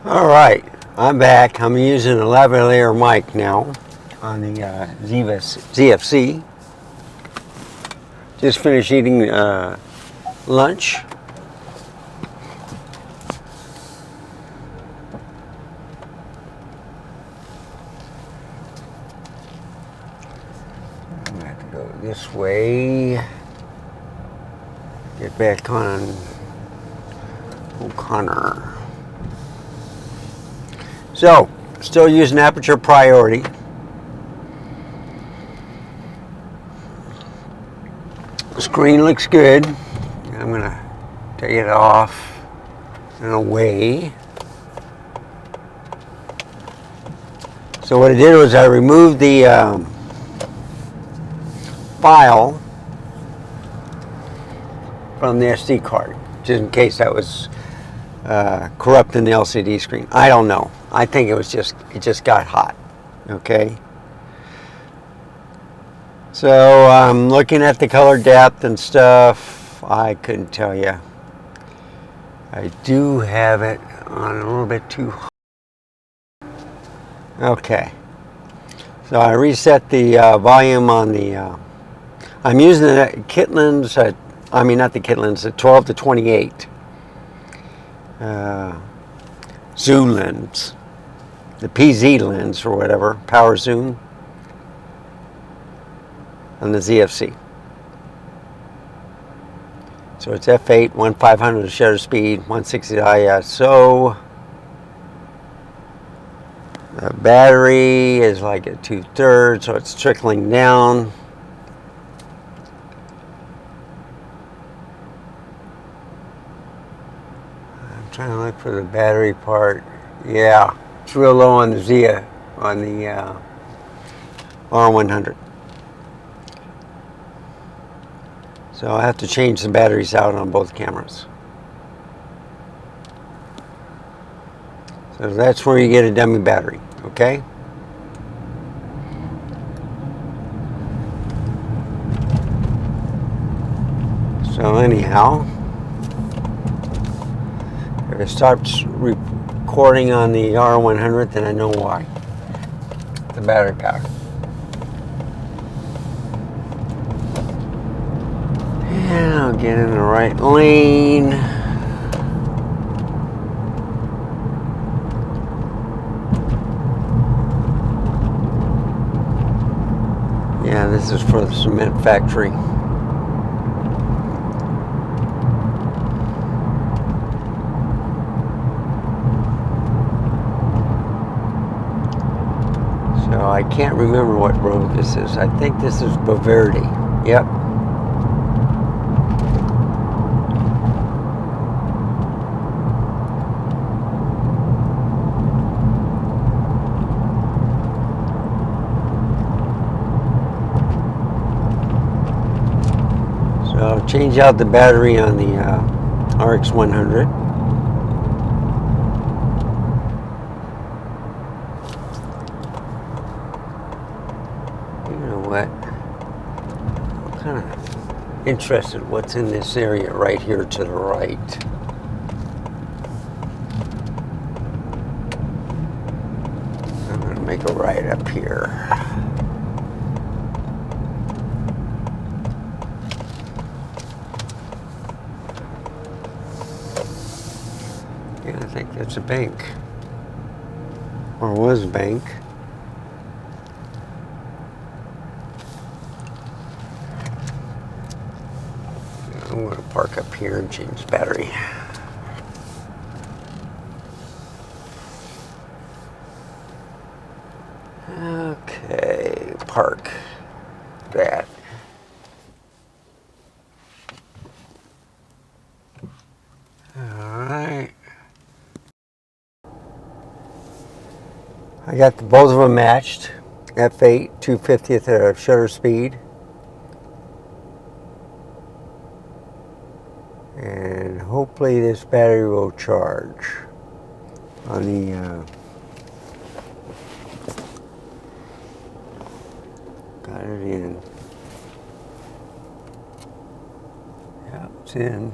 All right, I'm back. I'm using a lavalier mic now on the ZFC. Just finished eating lunch. I'm gonna have to go this way. Get back on O'Connor. So, still using aperture priority. The screen looks good. I'm gonna take it off and away. So what I did was I removed the file from the SD card, just in case that was corrupting the LCD screen. I don't know. I think it just got hot. Okay. So I'm looking at the color depth and stuff. I couldn't tell you. I do have it on a little bit too high. Okay. So I reset the volume on the. I'm using the Kitlins. Not the Kitlins. The 12 to 28 zoom lens, the PZ lens or whatever, power zoom on the ZFC. So it's f8, 1/500 shutter speed, 160 ISO. The battery is like at 2/3, so it's trickling down. I'm trying to look for the battery part. Yeah, it's real low on the R100. So I have to change the batteries out on both cameras. So that's where you get a dummy battery, okay? So anyhow, if it starts recording on the R100, then I know why. The battery power. And I'll get in the right lane. Yeah, this is for the cement factory. So I can't remember what road this is. I think this is Baverdi. Yep. So I'll change out the battery on the RX100. You know what? I'm kind of interested what's in this area right here to the right. I'm going to make a right up here. Yeah, I think that's a bank. Or was a bank. I'm going to park up here and change the battery. Okay, park that. Alright. I got both of them matched. F8, 2/50th of shutter speed. And hopefully this battery will charge on the got it in. Yeah, it's in.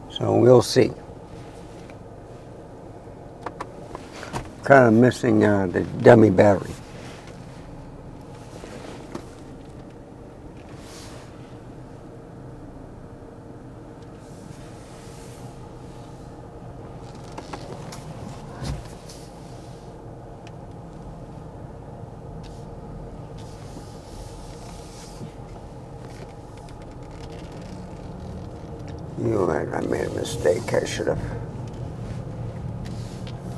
So we'll see. kind of missing the dummy battery. You know, I made a mistake. I should have.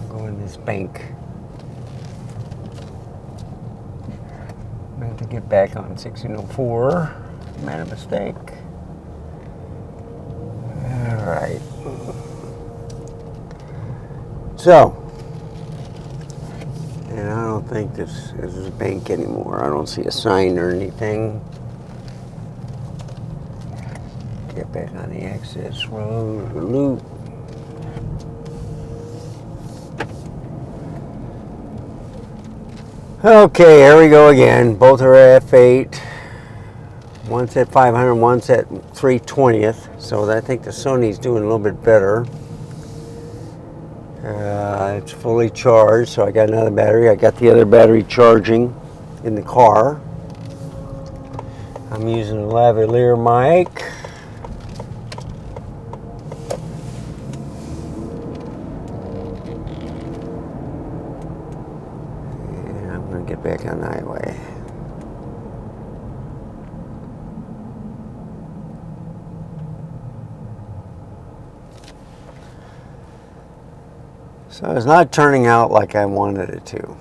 Go in this bank. Meant to get back on 1604. Made a mistake. All right. So, and I don't think this is a bank anymore. I don't see a sign or anything. Get back on the access road, loop. Okay, here we go again. Both are f8. One's at 500, one's at 3/20th. So I think the Sony's doing a little bit better. It's fully charged, so I got another battery. I got the other battery charging in the car. I'm using a lavalier mic. And I'm going to get back on the highway. So it's not turning out like I wanted it to.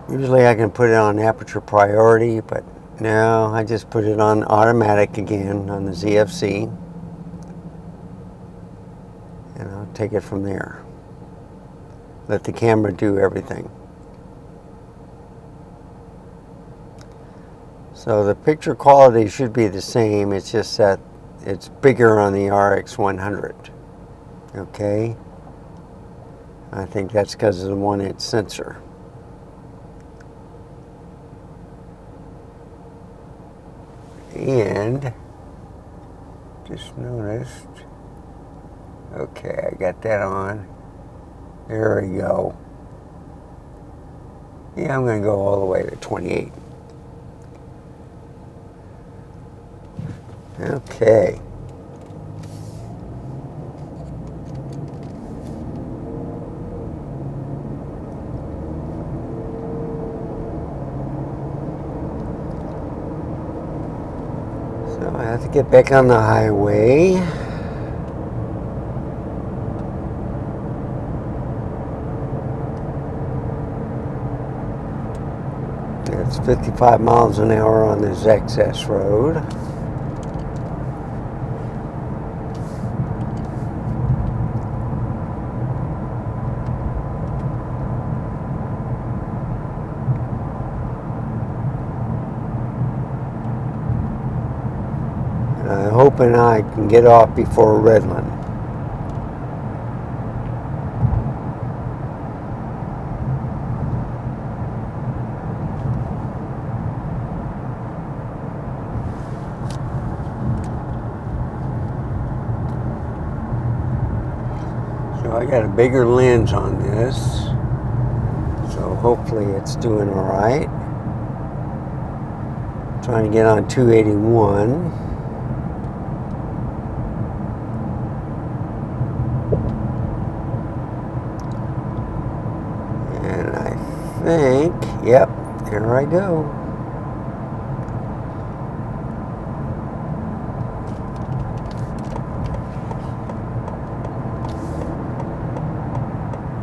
Usually I can put it on aperture priority, but no, I just put it on automatic again on the ZFC. And I'll take it from there. Let the camera do everything. So the picture quality should be the same, it's just that it's bigger on the RX100. Okay, I think that's because of the 1-inch sensor. And just noticed, okay, I got that on. There we go. Yeah, I'm going to go all the way to 28. Okay. So I have to get back on the highway. It's 55 miles an hour on this access road. And I'm hoping I can get off before Redland. So I got a bigger lens on this, so hopefully it's doing all right. Trying to get on 281. And I think, yep, here I go.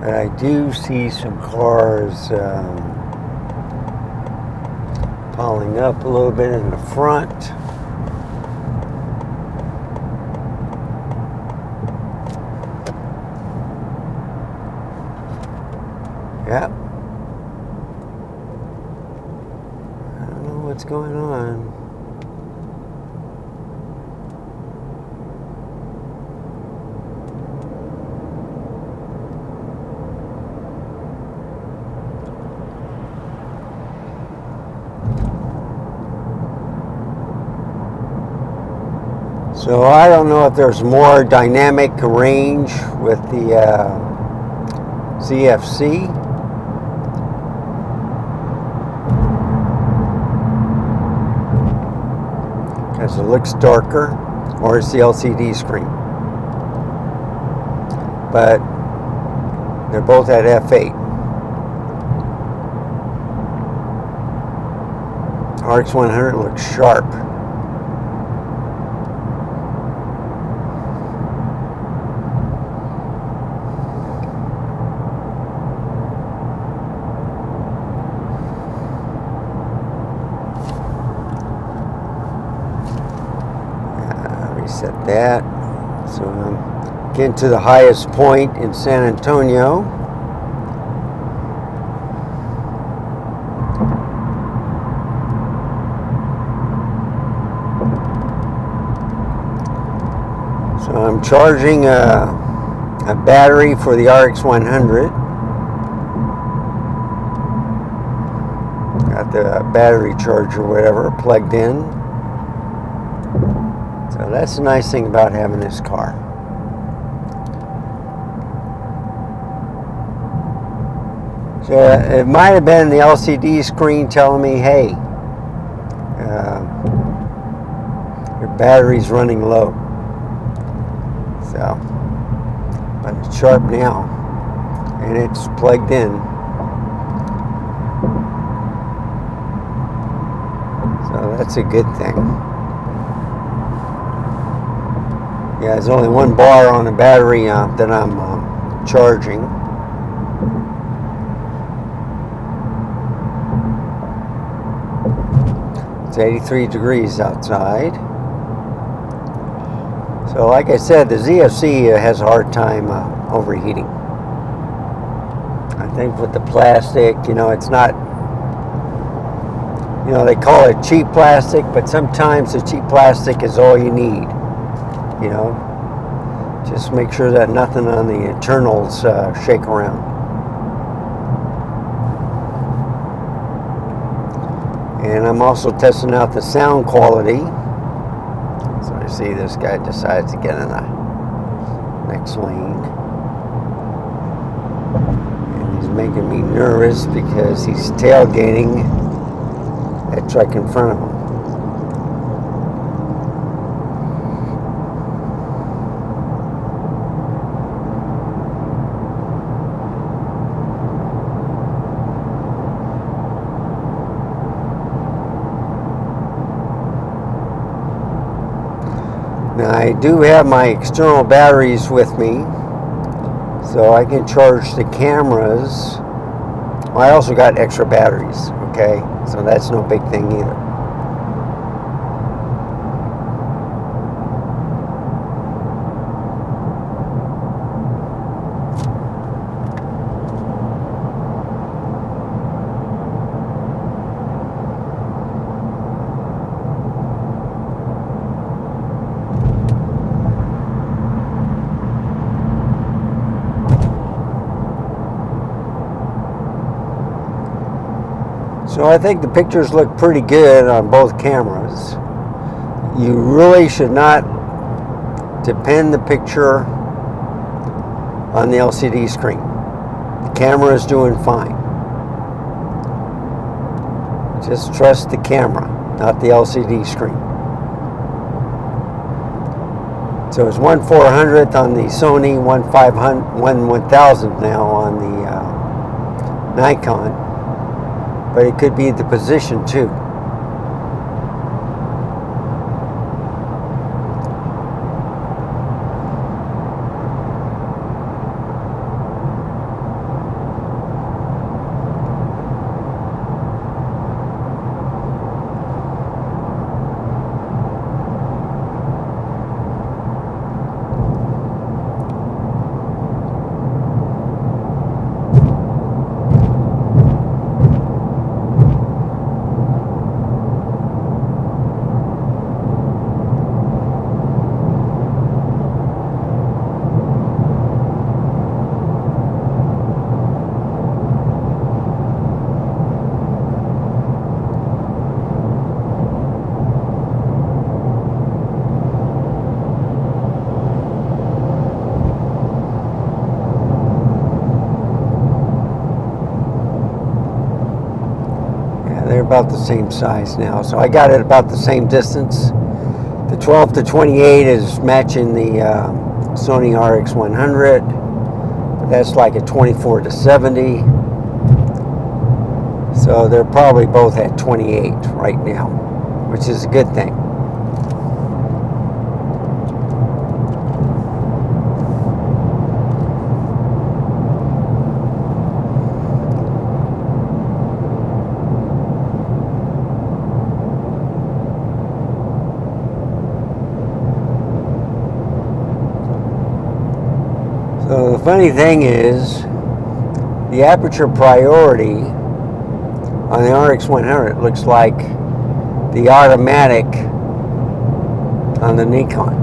But I do see some cars piling up a little bit in the front. Yep. I don't know what's going on. So I don't know if there's more dynamic range with the CFC. Because it looks darker, or it's the LCD screen. But they're both at f8. RX 100 looks sharp. Reset that. So I'm getting to the highest point in San Antonio. So I'm charging a battery for the RX 100. Got the battery charger, whatever, plugged in. So that's the nice thing about having this car. So it might have been the LCD screen telling me, hey, your battery's running low. So, but it's sharp now, and it's plugged in. So that's a good thing. Yeah, there's only one bar on the battery that I'm charging. It's 83 degrees outside. So like I said, the ZFC has a hard time overheating. I think with the plastic, you know, it's not, you know, they call it cheap plastic, but sometimes the cheap plastic is all you need. You know, just make sure that nothing on the internals shake around. And I'm also testing out the sound quality. So I see this guy decides to get in the next lane. And he's making me nervous because he's tailgating that truck in front of him. Now I do have my external batteries with me, so I can charge the cameras. Well, I also got extra batteries, okay? So that's no big thing either. So I think the pictures look pretty good on both cameras. You really should not depend the picture on the LCD screen. The camera is doing fine. Just trust the camera, not the LCD screen. So it's 1/400th on the Sony, 1/1000th now on the Nikon. But it could be the position too. about the same size now. So I got it about the same distance. The 12 to 28 is matching the Sony RX100. But that's like a 24 to 70. So they're probably both at 28 right now, which is a good thing. So the funny thing is, the aperture priority on the RX100 looks like the automatic on the Nikon.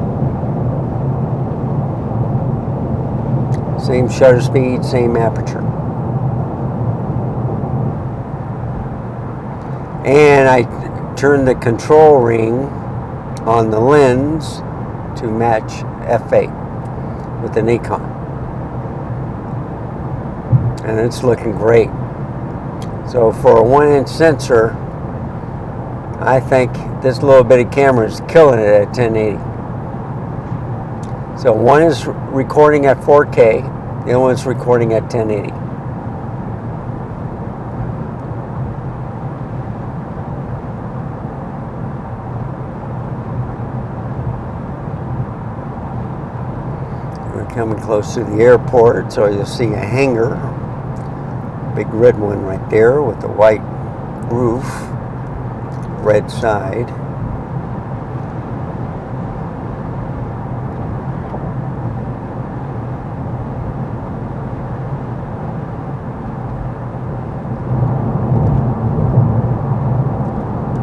Same shutter speed, same aperture. And I turned the control ring on the lens to match f8 with the Nikon. And it's looking great. So for a 1-inch sensor, I think this little bitty camera is killing it at 1080. So one is recording at 4K, the other one's recording at 1080. We're coming close to the airport, so you'll see a hangar. Big red one right there with the white roof, red side.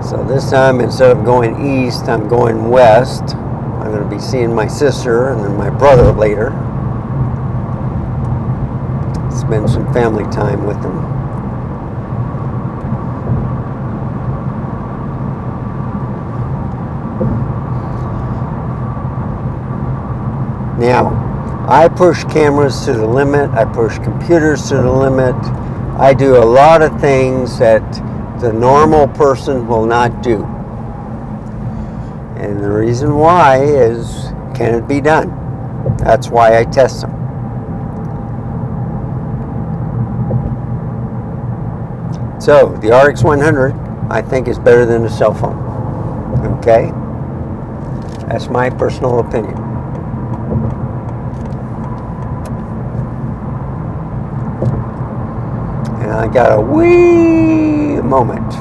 So this time, instead of going east, I'm going west. I'm going to be seeing my sister and then my brother later. Spend some family time with them. Now, I push cameras to the limit. I push computers to the limit. I do a lot of things that the normal person will not do. And the reason why is, can it be done? That's why I test them. So, the RX100, I think, is better than a cell phone. Okay? That's my personal opinion. And I got a wee moment.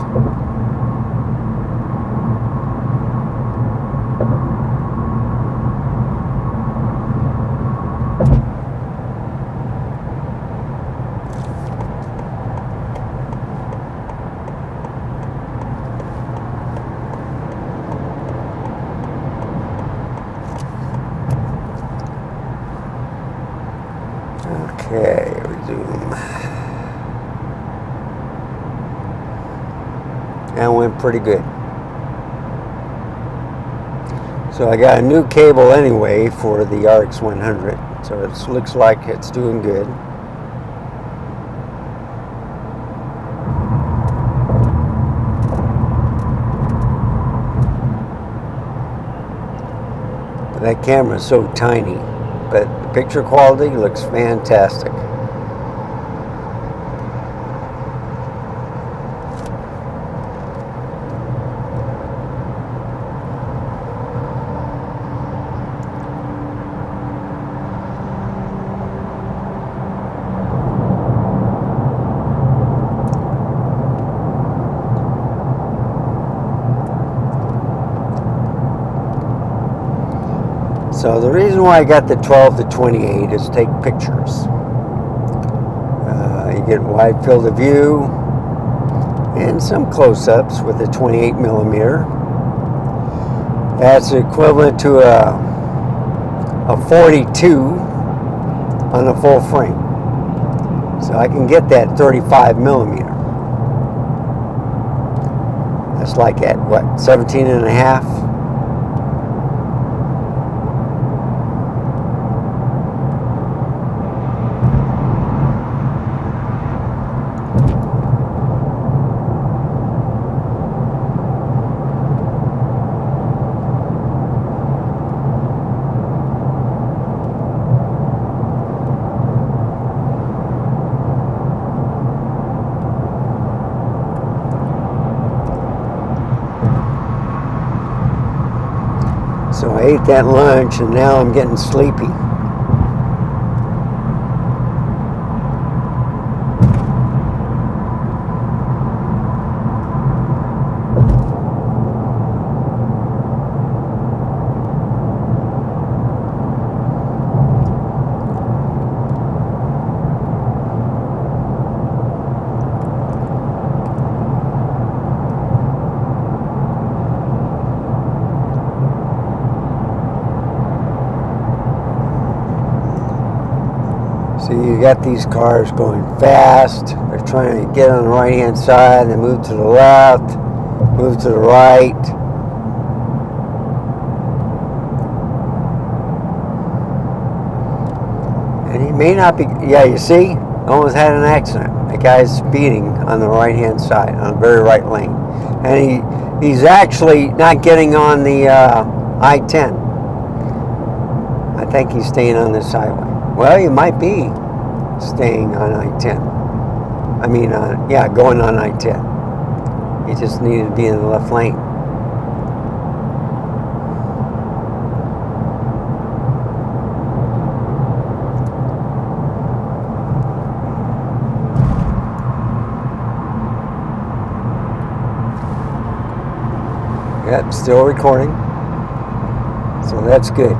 Okay, resume. That went pretty good. So I got a new cable anyway for the RX100, so it looks like it's doing good. That camera is so tiny, but the picture quality looks fantastic. So the reason why I got the 12 to 28 is take pictures. You get wide field of view and some close-ups with a 28 millimeter. That's equivalent to a 42 on a full frame. So I can get that 35 millimeter. That's like at what, 17 and a half? So I ate that lunch and now I'm getting sleepy. So you got these cars going fast. They're trying to get on the right-hand side. They move to the left, move to the right. And he may not be, yeah, you see? Almost had an accident. The guy's speeding on the right-hand side, on the very right lane. And he's actually not getting on the I-10. I think he's staying on this highway. Well, you might be staying on I-10. I mean, yeah, going on I-10. You just needed to be in the left lane. Yep, still recording. So that's good.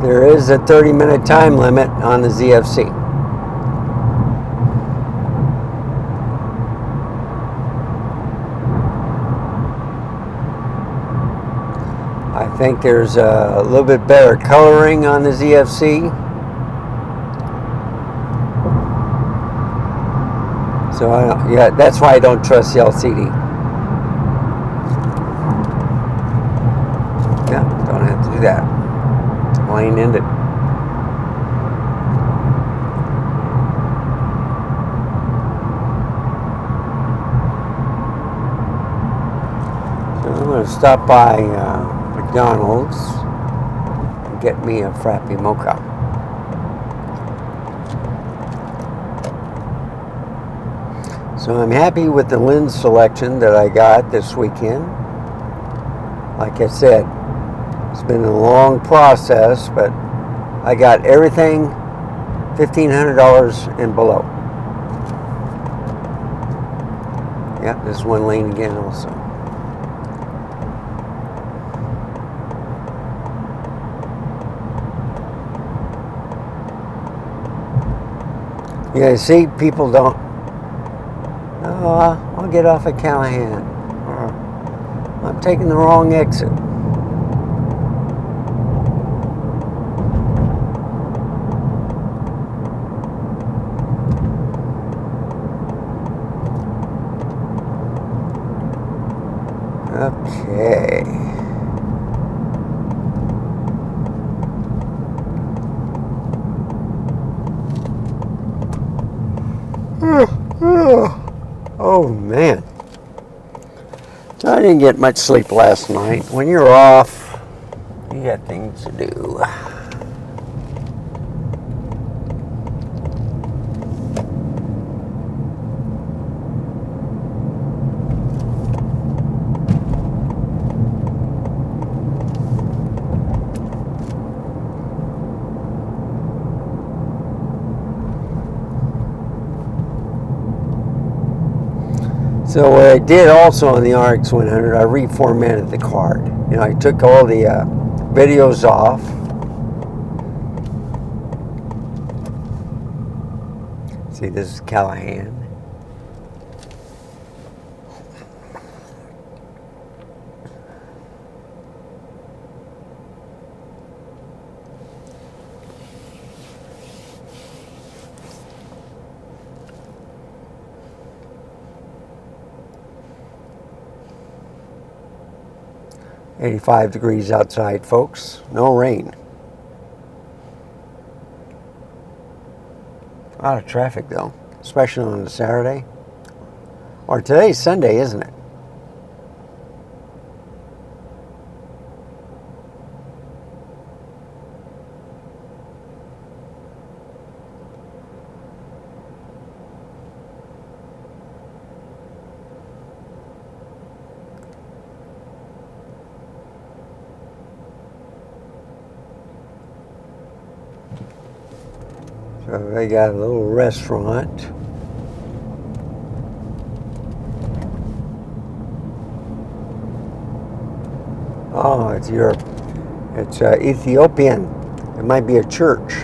There is a 30-minute time limit on the ZFC. I think there's a little bit better coloring on the ZFC. So yeah, that's why I don't trust the LCD. Yeah, don't have to do that. Lane ended. So I'm going to stop by McDonald's and get me a Frappy Mocha. So I'm happy with the lens selection that I got this weekend. Like I said, it's been a long process, but I got everything $1,500 and below. Yep, there's one lane again also. You guys see, people don't, oh, I'll get off at Callahan, or I'm taking the wrong exit. Okay. Oh man. I didn't get much sleep last night. When you're off, you got things to do. So what I did also on the RX 100, I reformatted the card. You know, I took all the videos off. See, this is Callahan. $85 degrees outside, folks. No rain. A lot of traffic, though, especially on a Saturday. Or today's Sunday, isn't it? So they got a little restaurant. Oh, it's Europe. It's Ethiopian. It might be a church.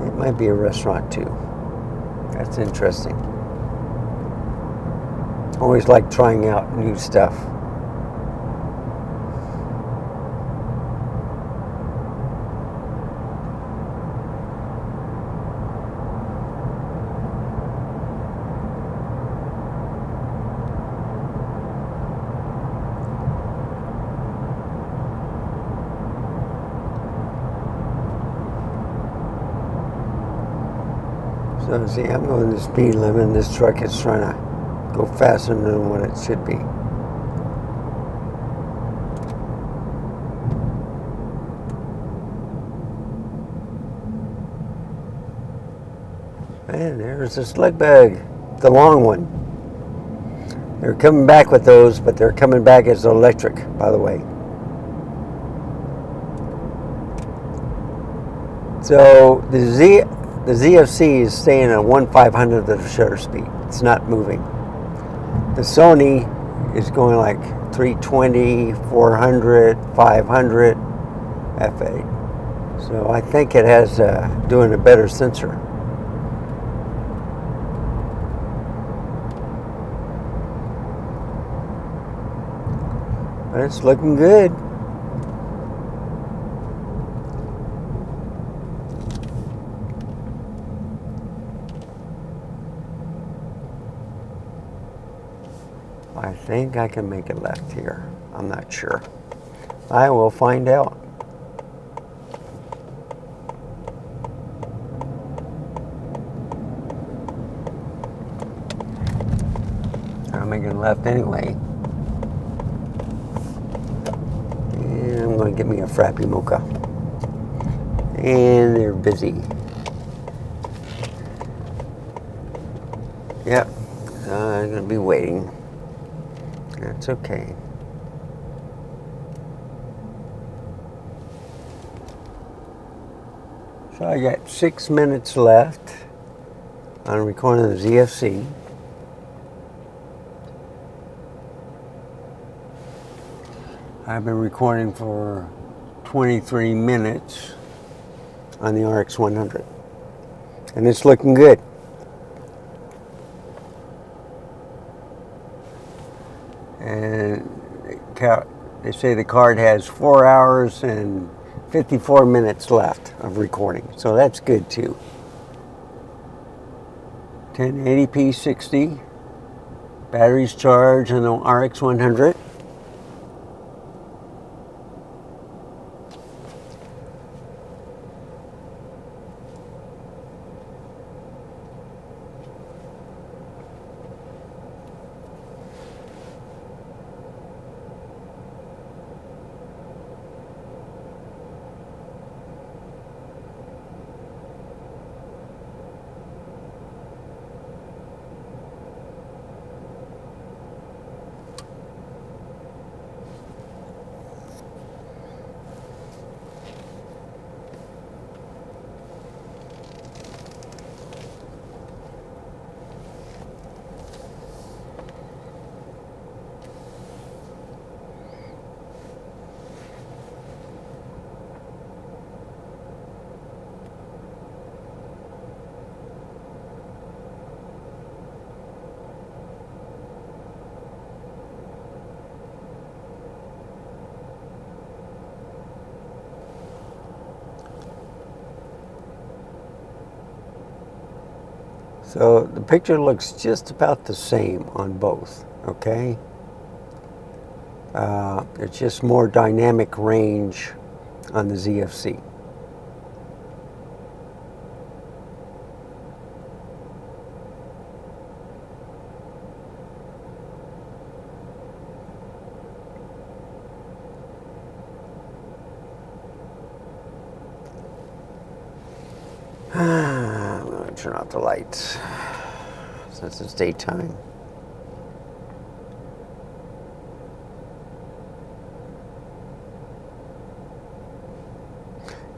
It might be a restaurant too. That's interesting. Always like trying out new stuff. So see, I'm going the speed limit and this truck is trying to go faster than what it should be. And there's the slug bug, the long one. They're coming back with those, but they're coming back as electric, by the way. So the ZFC is staying at 1/500th of the shutter speed. It's not moving. The Sony is going like 320, 400, 500, f8. So I think it has doing a better sensor. But it's looking good. I think I can make it left here. I'm not sure. I will find out. I'm making left anyway. And I'm going to get me a Frappy Mocha. And they're busy. Yep. I'm going to be waiting. That's okay. So I got 6 minutes left on recording the ZFC. I've been recording for 23 minutes on the RX 100. And it's looking good. And they say the card has 4 hours and 54 minutes left of recording. So that's good too. 1080p 60. Batteries charged on the RX 100. So the picture looks just about the same on both, okay? It's just more dynamic range on the ZFC. I'm going to turn off the lights since it's daytime.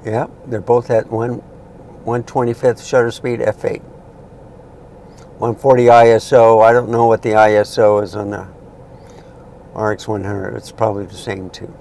Yeah, they're both at 1 1/25 shutter speed f8. 140 ISO. I don't know what the ISO is on the RX 100. It's probably the same too.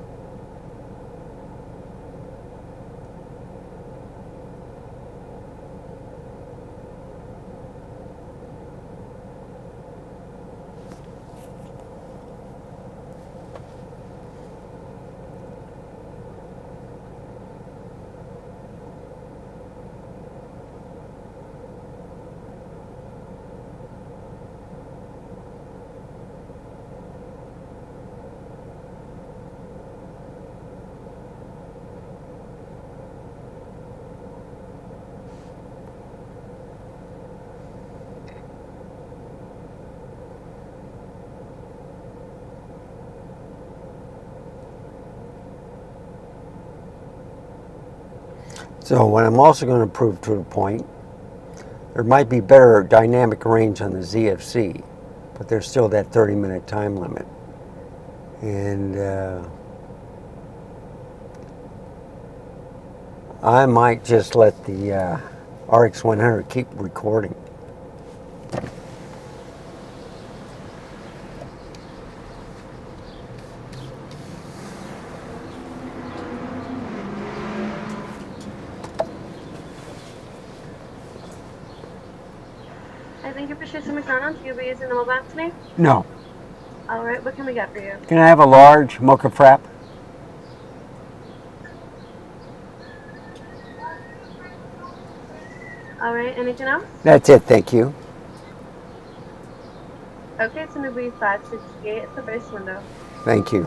So what I'm also going to prove to a point, there might be better dynamic range on the ZFC, but there's still that 30-minute time limit. And I might just let the RX 100 keep recording. I thank you for choosing McDonald's. You'll be using the mobile app today? No. All right, what can we get for you? Can I have a large mocha frap? All right, anything else? That's it, thank you. Okay, it's going to be 568 at the base window. Thank you.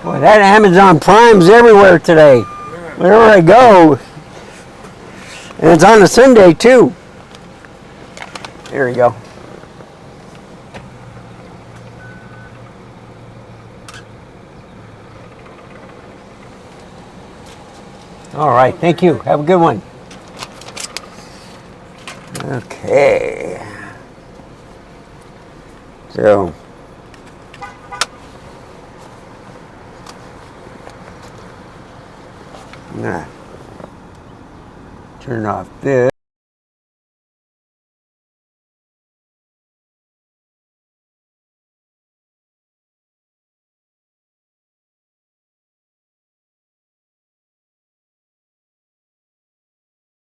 Boy, that Amazon Prime's everywhere today. Wherever I go. And it's on a Sunday too. There you go. All right, thank you. Have a good one. Okay. So, I'm gonna turn off this.